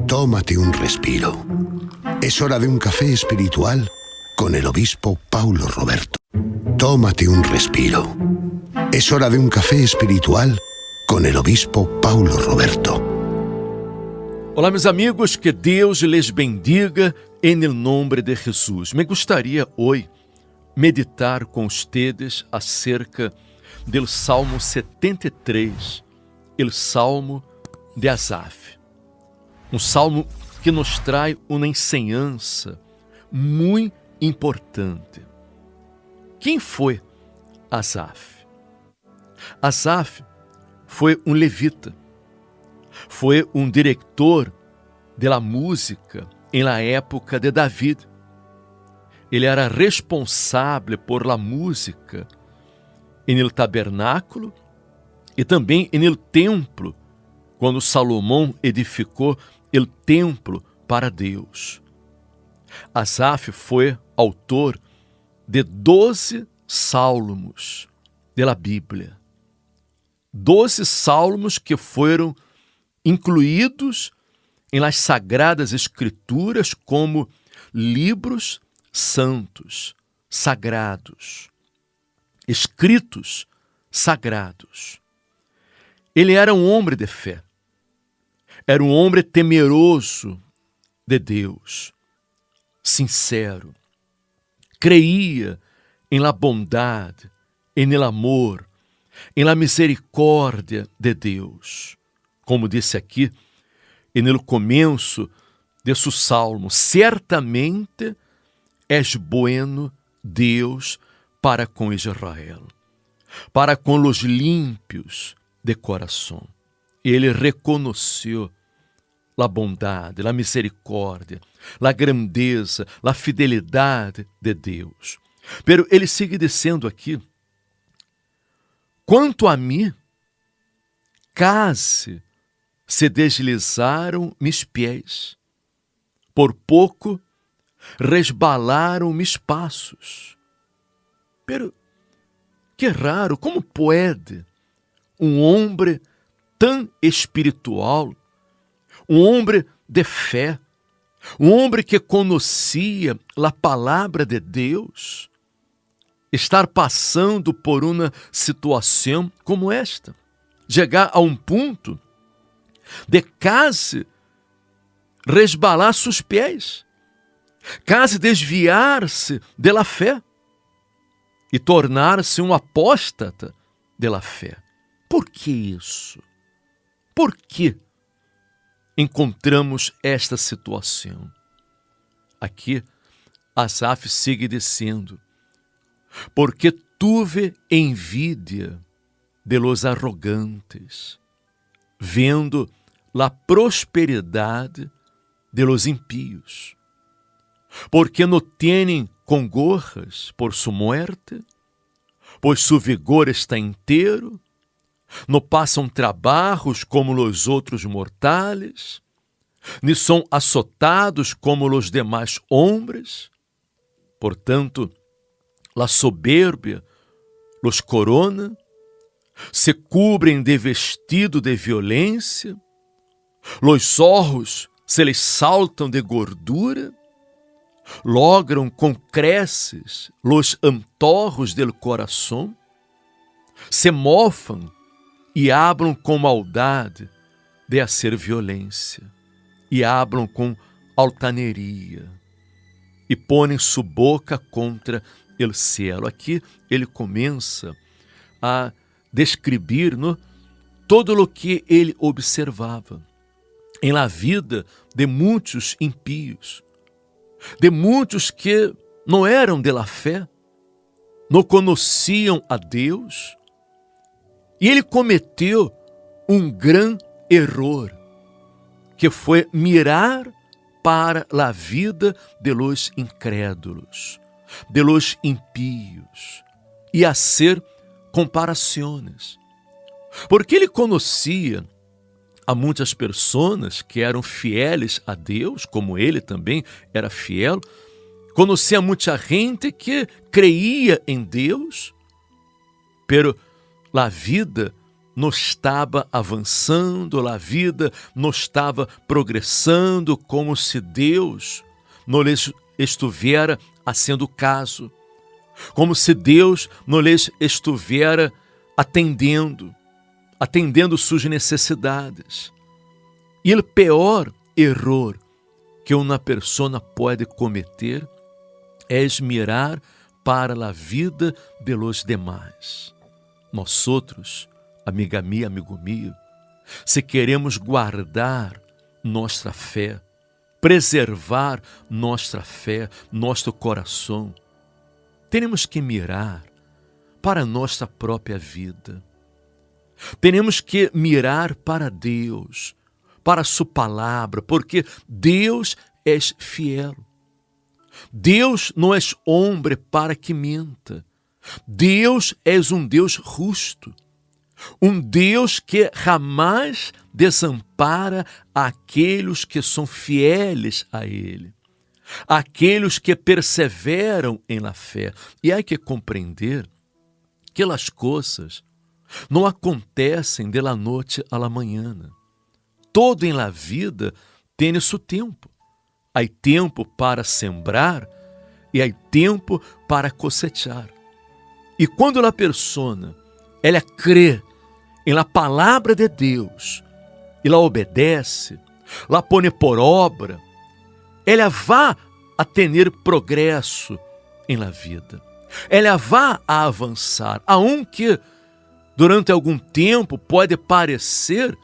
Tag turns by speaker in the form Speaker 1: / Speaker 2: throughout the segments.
Speaker 1: Tómate un respiro. Es hora de un café espiritual con el obispo Paulo Roberto. Tómate un respiro. Es hora de un café espiritual con el obispo Paulo Roberto.
Speaker 2: Olá, meus amigos, que Deus les bendiga em el nombre de Jesus. Me gostaria hoje meditar com ustedes acerca do Salmo 73, o Salmo de Asaf. Um salmo que nos traz uma enseñança muito importante. Quem foi Asaf? Asaf foi um levita, foi um diretor da música em la época de David. Ele era responsável por la música em el tabernáculo e também em el templo, quando Salomão edificou o templo para Deus. Asaf foi autor de 12 salmos da Bíblia. 12 salmos que foram incluídos em las sagradas escrituras como livros santos, sagrados, escritos sagrados. Ele era um homem de fé. Era um homem temeroso de Deus, sincero. Creia em la bondade, em el amor, em la misericórdia de Deus. Como disse aqui, no começo de seu salmo, certamente és bueno Deus para com Israel, para com os límpios de coração. Ele reconheceu a bondade, a misericórdia, a grandeza, a fidelidade de Deus. Pero ele sigue dizendo aqui: quanto a mim, case se deslizaram mis pés, por pouco resbalaram mis passos. Pero que raro, como pode um homem tão espiritual, um homem de fé, um homem que conhecia a palavra de Deus, estar passando por uma situação como esta, chegar a um ponto de quase resbalar seus pés, quase desviar-se da fé e tornar-se um apóstata da fé. Por que isso? Por que encontramos esta situação? Aqui, Asaf sigue dizendo: porque tuve envidia de los arrogantes, vendo a prosperidade de los impíos, porque no tienen congojas por su muerte, pois su vigor está inteiro, não passam trabalhos como os outros mortais, nem são azotados como os demais homens. Portanto, la soberbia los corona, se cobrem de vestido de violência, los ojos se les saltam de gordura, logram com creces los antojos del coração, se mofam e hablam com maldade de hacer violência, e hablam com altaneria, e põem sua boca contra o cielo. Aqui ele começa a descrever todo o que ele observava em la vida de muitos impíos, de muitos que não eram de la fé, não conheciam a Deus. E ele cometeu um grande erro, que foi mirar para a vida de los incrédulos, de los impíos, e hacer comparações. Porque ele conhecia a muitas pessoas que eram fieles a Deus, como ele também era fiel. Conhecia muita gente que creia em Deus, pero a vida não estava avançando, a vida não estava progressando, como se Deus não lhes estivera fazendo caso, como se Deus não lhes estivera atendendo suas necessidades. E o pior erro que uma pessoa pode cometer é mirar para a vida de los demás. Nós outros, amiga minha, amigo meu, se queremos guardar nossa fé, preservar nossa fé, nosso coração, temos que mirar para nossa própria vida. Temos que mirar para Deus, para sua palavra, porque Deus é fiel. Deus não é homem para que minta. Deus é um Deus justo. Um Deus que jamais desampara aqueles que são fieles a Ele, aqueles que perseveram em la fé. E há que compreender que as coisas não acontecem de la noite a la manhã. Todo em la vida tem seu tempo. Há tempo para sembrar e há tempo para cosechar. E quando a pessoa ela crê em la palavra de Deus e la obedece, la põe por obra, ela vai a ter progresso em la vida. Ela vai a avançar, aunque durante algum tempo pode parecer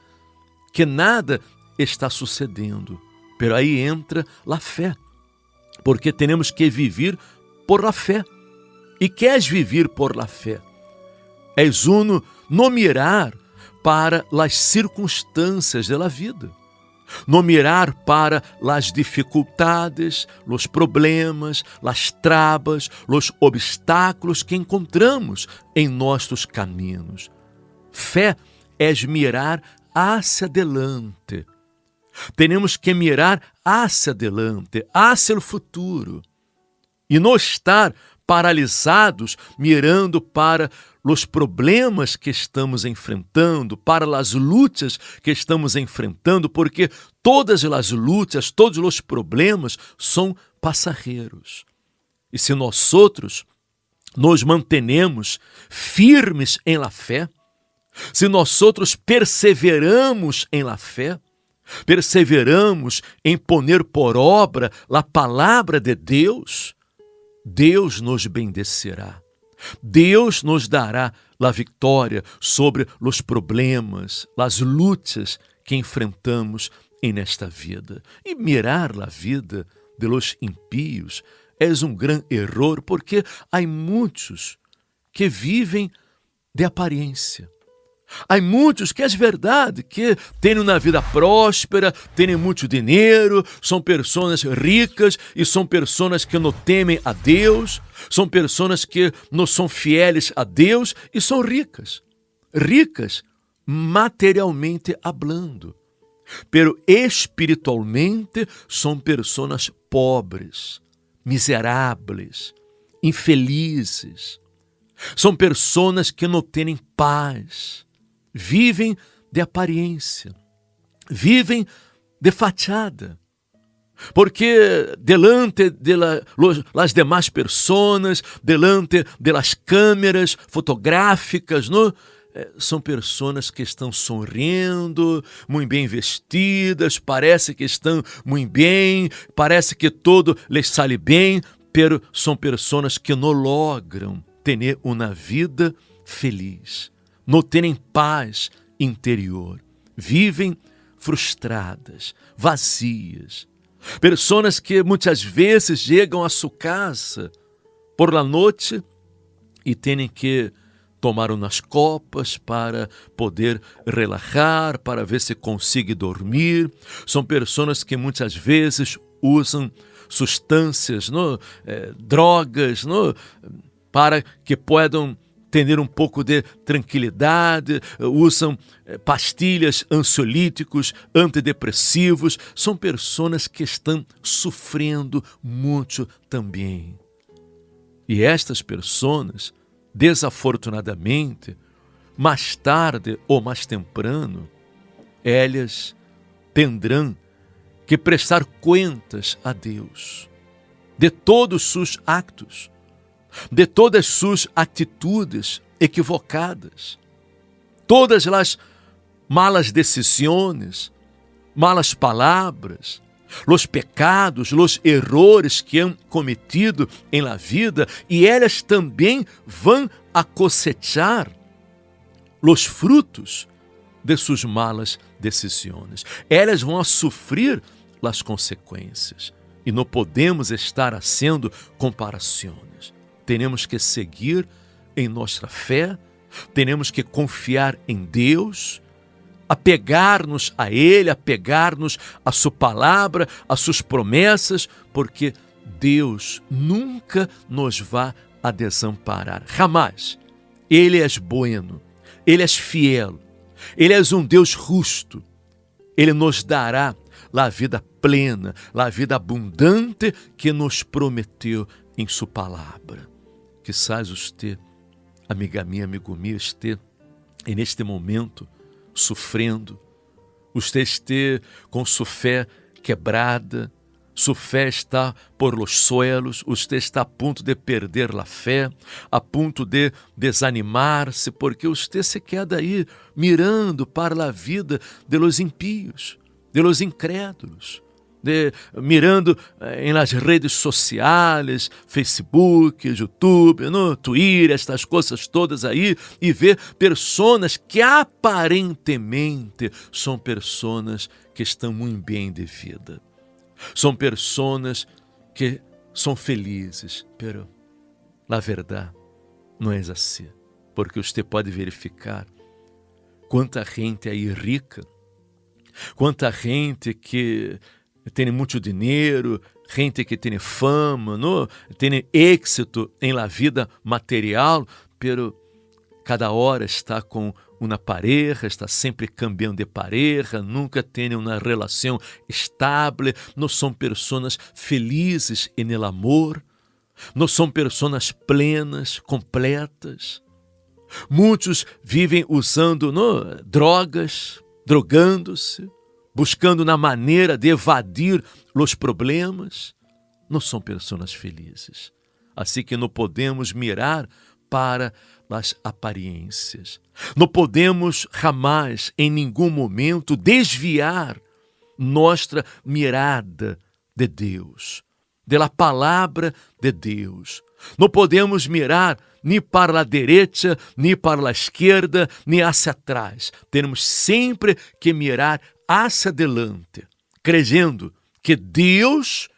Speaker 2: que nada está sucedendo. Pero aí entra a fé, porque temos que viver por la fé. E queres viver por la fé? És uno não mirar para as circunstâncias da vida, não mirar para as dificuldades, os problemas, as travas, os obstáculos que encontramos em nossos caminhos. Fé é mirar hacia adelante. Temos que mirar hacia adelante, hacia o futuro, e não estar paralisados mirando para os problemas que estamos enfrentando, para as lutas que estamos enfrentando, porque todas as lutas, todos os problemas são passageiros. E se nós outros nos mantenemos firmes em la fé, se nós outros perseveramos em la fé, perseveramos em poner por obra a palavra de Deus, Deus nos bendecerá. Deus nos dará a vitória sobre os problemas, as lutas que enfrentamos nesta vida. E mirar a vida de los impíos é um grande erro, porque há muitos que vivem de aparência. Há muitos que é verdade, que têm uma vida próspera, têm muito dinheiro, são pessoas ricas e são pessoas que não temem a Deus, são pessoas que não são fieles a Deus e são ricas. Ricas materialmente hablando, pero espiritualmente são pessoas pobres, miseráveis, infelizes. São pessoas que não têm paz. Vivem de aparência, vivem de fachada, porque delante de las demás pessoas, delante de las câmeras fotográficas, não? São pessoas que estão sorrindo, muito bem vestidas, parece que estão muito bem, parece que tudo lhes sale bem, pero são pessoas que não logram ter uma vida feliz. Não têm paz interior, vivem frustradas, vazias. Pessoas que muitas vezes chegam a sua casa por la noite e têm que tomar umas copas para poder relaxar, para ver se consegue dormir. São pessoas que muitas vezes usam substâncias, drogas, para que possam ter um pouco de tranquilidade, usam pastilhas ansiolíticos, antidepressivos. São pessoas que estão sofrendo muito também. E estas pessoas, desafortunadamente, mais tarde ou mais temprano, elas terão que prestar contas a Deus de todos os seus actos, de todas as suas atitudes equivocadas, todas as malas decisões, malas palavras, os pecados, os errores que han cometido em la vida, e elas também vão a cosechar os frutos de suas malas decisões. Elas vão a sofrer as consequências. E não podemos estar fazendo comparações. Temos que seguir em nossa fé, temos que confiar em Deus, apegar-nos a Ele, apegar-nos a sua palavra, a suas promessas, porque Deus nunca nos vai a desamparar, jamais. Ele é bueno, Ele é fiel, Ele é um Deus justo, Ele nos dará a vida plena, a vida abundante que nos prometeu em sua palavra. Quizás você, amiga minha, amigo meu, esteja neste momento sofrendo, você esteja com sua fé quebrada, sua fé está por los suelos, você está a ponto de perder a fé, a ponto de desanimar-se, porque você se queda aí mirando para a vida de los impíos, de los incrédulos, mirando em las redes sociais, Facebook, YouTube, no Twitter, estas coisas todas aí, e ver pessoas que aparentemente são pessoas que estão muito bem de vida. São pessoas que são felizes, pero na verdade não é assim, porque você pode verificar quanta gente aí rica, quanta gente que tem muito dinheiro, gente que tem fama, não? Tem êxito em la vida material, pero cada hora está com uma pareja, está sempre cambiando de pareja, nunca tem uma relação estável, não são pessoas felizes en el amor, não são pessoas plenas, completas. Muitos vivem usando drogas, drogando-se, buscando na maneira de evadir os problemas. Não são pessoas felizes. Assim que não podemos mirar para as aparências. Não podemos jamais, em nenhum momento, desviar nossa mirada de Deus, da palavra de Deus. Não podemos mirar nem para a direita, nem para a esquerda, nem hacia atrás. Temos sempre que mirar hacia adelante, crendo que Deus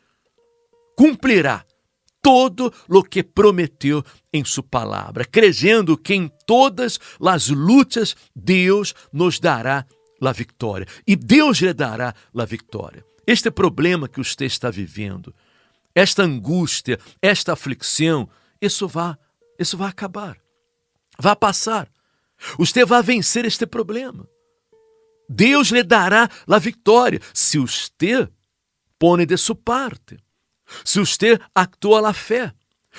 Speaker 2: cumprirá todo o que prometeu em sua palavra, crendo que em todas as lutas Deus nos dará a vitória, e Deus lhe dará a vitória. Este problema que você está vivendo, esta angústia, esta aflição, isso vai acabar, vai passar. Você vai vencer este problema. Deus lhe dará a vitória se você põe de sua parte, se você atua a fé,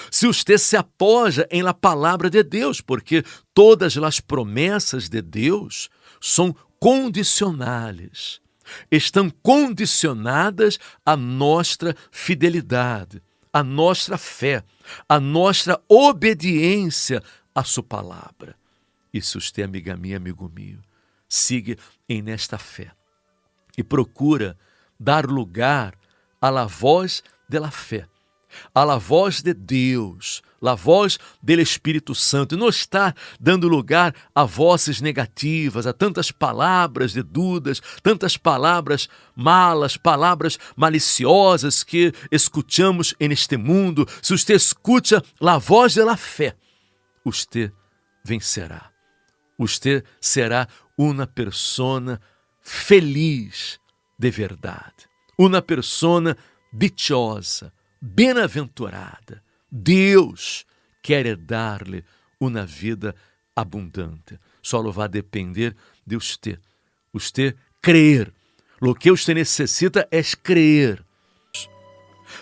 Speaker 2: se você se apoia em la palavra de Deus, porque todas as promessas de Deus são condicionais, estão condicionadas à nossa fidelidade, à nossa fé, à nossa obediência à sua palavra. E se você, amiga minha, amigo meu, siga em nesta fé e procura dar lugar à la voz de la fé, à la voz de Deus, a voz do Espírito Santo, e não está dando lugar a vozes negativas, a tantas palavras de dúvidas, tantas palavras malas, palavras maliciosas que escutamos neste mundo. Se você escuta a voz da fé, você vencerá. Você será uma pessoa feliz de verdade, uma pessoa dichosa, bem-aventurada. Deus quer dar-lhe uma vida abundante. Só vai depender de você. Você crer. O que você necessita é crer.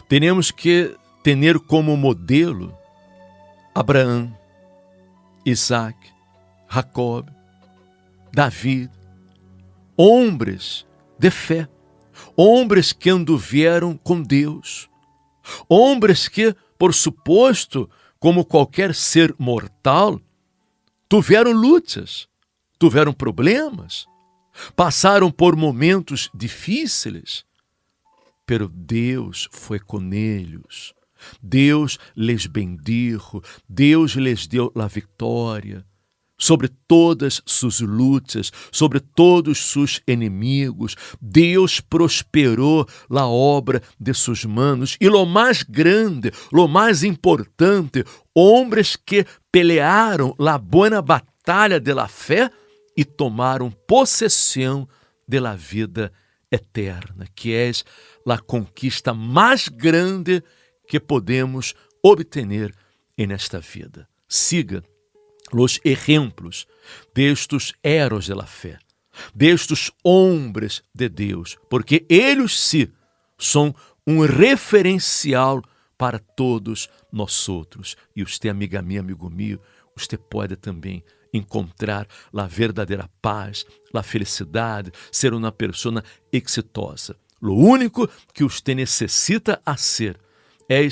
Speaker 2: Temos que ter como modelo Abraão, Isaac, Jacob, Davi, homens de fé, homens que anduvieram com Deus, homens que, por suposto, como qualquer ser mortal, tiveram lutas, tiveram problemas, passaram por momentos difíceis, pero Deus foi com eles. Deus les bendijo, Deus les deu a vitória sobre todas suas lutas, sobre todos seus inimigos. Deus prosperou a obra de suas manos. E lo mais grande, lo mais importante, homens que pelearam a boa batalha de la fé e tomaram possessão de la vida eterna, que é a conquista mais grande que podemos obter nesta vida. Siga os exemplos destes heróis de la fé, destes homens de Deus, porque eles sim são um referencial para todos nós outros. E você, amiga minha, amigo meu, você pode também encontrar a verdadeira paz, a felicidade, ser uma pessoa exitosa. O único que você necessita ser é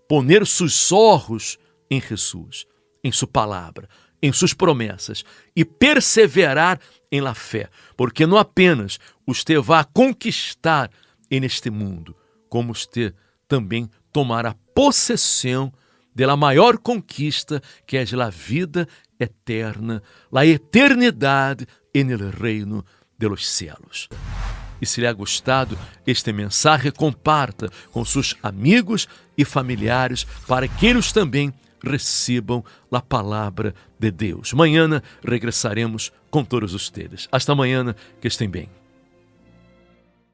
Speaker 2: poner seus olhos em Jesus, em sua palavra, em suas promessas e perseverar em la fé, porque não apenas você vai conquistar neste mundo, como você também tomará possessão da maior conquista, que é a vida eterna, a eternidade no reino de los cielos. E se lhe ha gostado este mensagem, comparta com seus amigos e familiares para que eles também recebam a palavra de Deus. Amanhã regressaremos com todos vocês. Hasta amanhã, que estem bem.